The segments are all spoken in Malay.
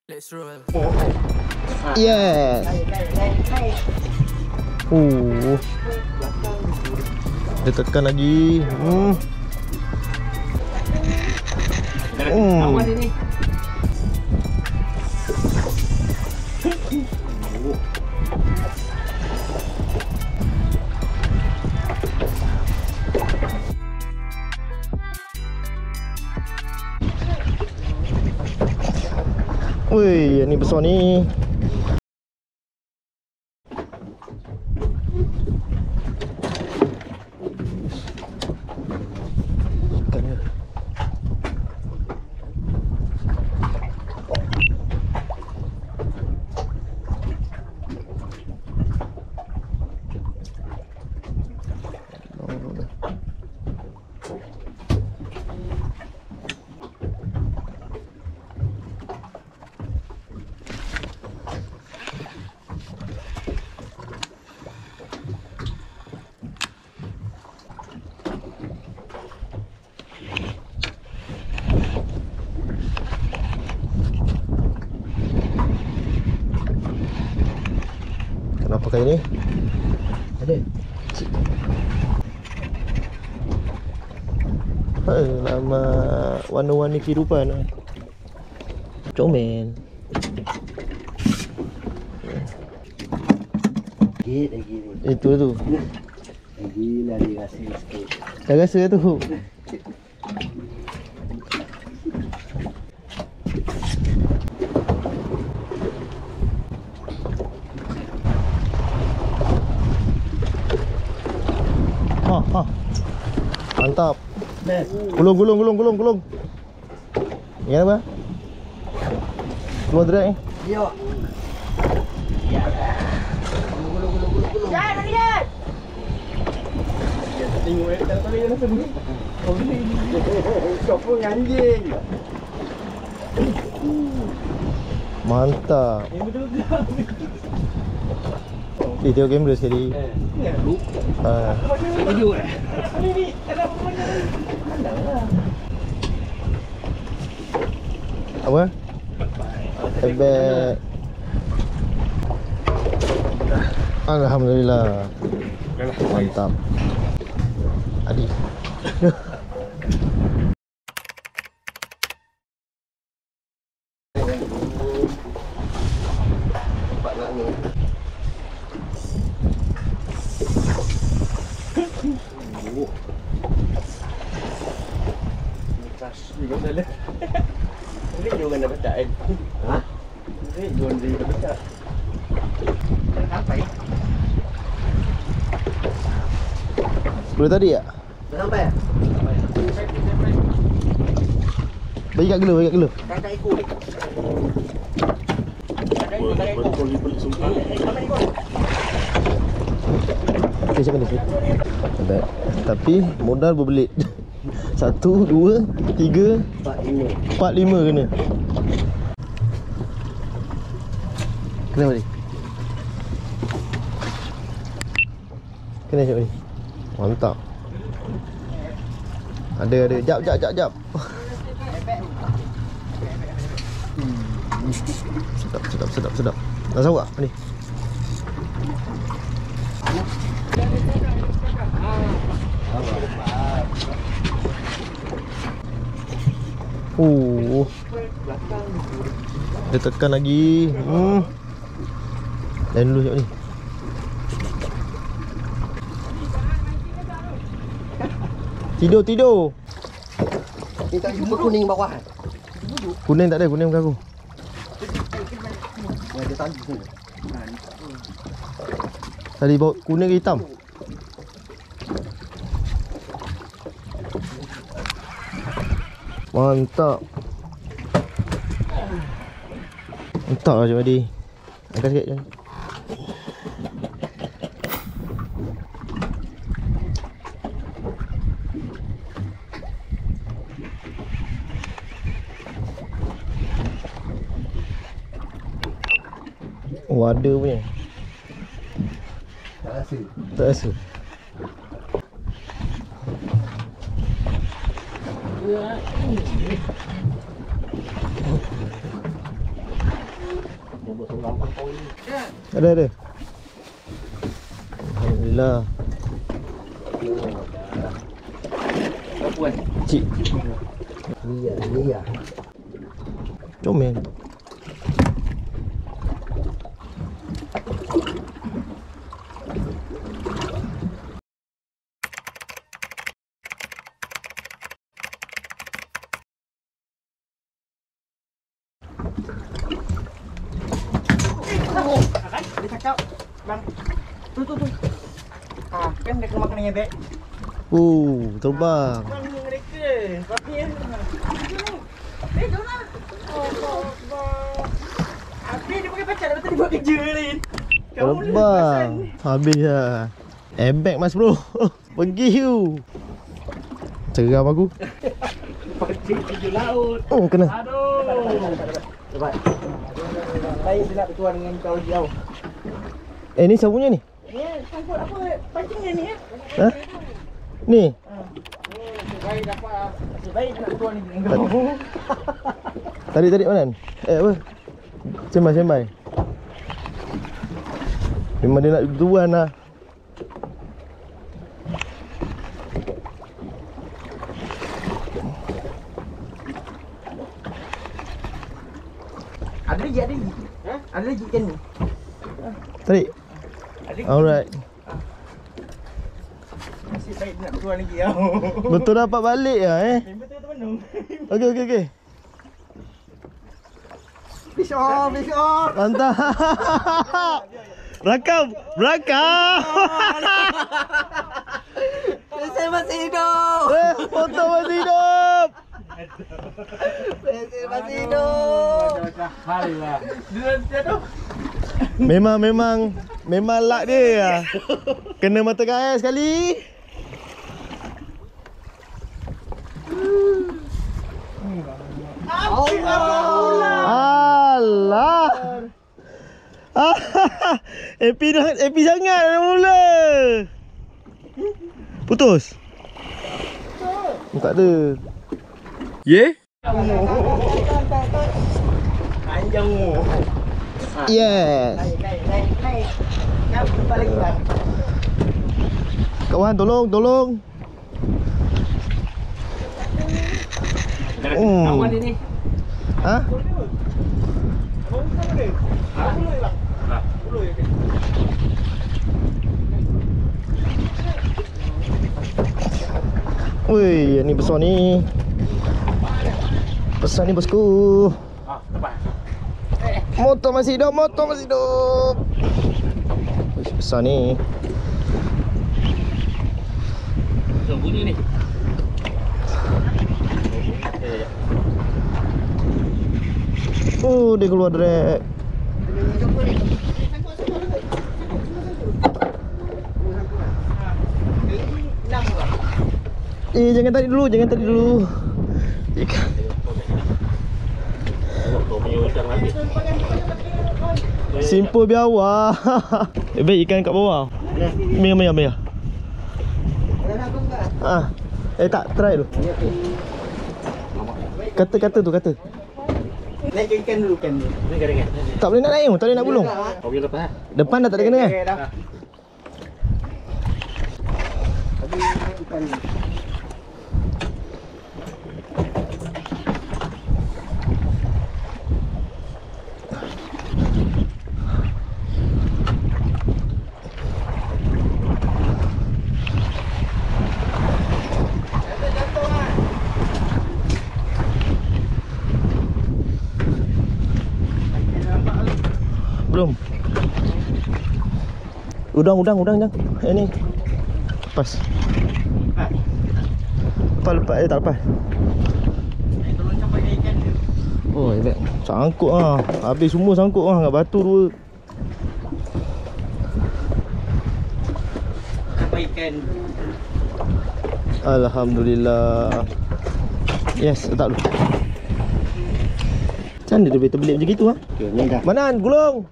Let's roll. Yes. Dia tekan lagi. Apa dia ni? Wih, yang ni besar ni. Ikan dia. Kenapa kayak ni? Ada. Lama warna-warni kehidupan. Comel. Sikit lagi ni. Itu tu. Lagi lah dia rasa sikit. Dah rasa tu. Ha. Mantap. Gulung. Ingat apa? Keluar drag ni. Ya. Jangan lihat. Tengok tak boleh nak sini. Kau ni. Kau pun anjing. Mantap. Yang betul ke? Tengok kamera sekali. Video eh. Apa? Ebek. Alhamdulillah. Mantap. Adi. Juga salah. Ini juga nak baca kan? Ha? Ini juga nak baca. Sampai. Boleh tadi tak? Sampai. Bagi kat gelo. Tak ikut. Okay, siapa ni? Baik. Tapi modal berbelit. 1, 2, 3, 4, 5 kena. Kenapa ni? Kena siapa ni? Mantap. Ada. Jap. Sedap. Dah sawak ni. Dia tekan lagi. Dan dulu siap ni. Tidur. Ni tak jumpa kuning bawah. Kuning tak ada, kuning bukan aku. Ada tadi tu. Tadi bawa kuning ke hitam. Mantap lah Cik Madi. Angkat sikit je. Oh, ada punya. Tak rasa. Ada. Alhamdulillah. Puan. Cik. Iya. Comel. Dia cakap, bang. Tu. Kan dia kena makan dengan beg. Terbang. Bang mereka. Tapi jom lah. Habis dia pakai pacar, lepas tu dia buat kerja lain. Terbang. Habis lah. Airbag mas bro. Pergi you. Ceram aku. Pancing tujuh laut. Kena. Aduh. Cepat. Baik dia nak bertuan dengan kau jauh. Ni siapa punya ni? Ni sangkut apa? Pancing dia ni ya? Ha? Ni? Baik dapat. Baik dia nak bertuan ni dengan kau. Tarik mana? Apa? Sembang. Memang dia nak bertuan lah. Ada lagi. Ha? Ada lagi ikan ni. Tarik. Ada lagi. Alright. Nasib baik dia nak bertuan lagi tau. Betul dapat balik lah Member tu penuh. Okey. Fish on. Mantap. Rakam. Saya masih hidup. Foto masih hidup. Saya masih hidup. Halah. Dia tu. Memang luck dia. Kena mata gaya sekali. Allah. Happy sangat dah mula. Putus. Tak ada. Panjang mu. Yes. Naik. Nak balik lagi. Kawan tolong. Kawan ini. Ha? Wih, ni besar ni. Besar ni bosku. Tepat. Motor masih hidup. Wih, besar ni. Bunyi ni. Dia keluar direct. Jangan tarik dulu. Ikan. Simple biawak. Baik ikan kat bawah. Merah. Tak try dulu. Kata tu. Naik ikan dulu kan. Ni garing. Tak boleh nak naik, tak boleh nak gulung. Kau pergi lepas. Depan dah tak ada kena kan? Ikan ni. Belum. Udang jang. Ni. Lepas. Lepas. Tak lepas. Tolong capai ikan dia. Oh, hebat. Sangkut ah. Habis semua sangkut ah dengan batu dua. Capai ikan. Alhamdulillah. Yes, letak dulu. Macam mana dia boleh terbelit macam gitu Ni dah. Mana gulung?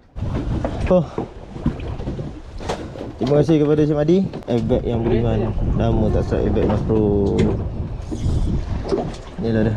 Terima kasih kepada Cik Madi. Airbag yang beriman. Nama tak strike airbag Mas Pro. Ni lah dah.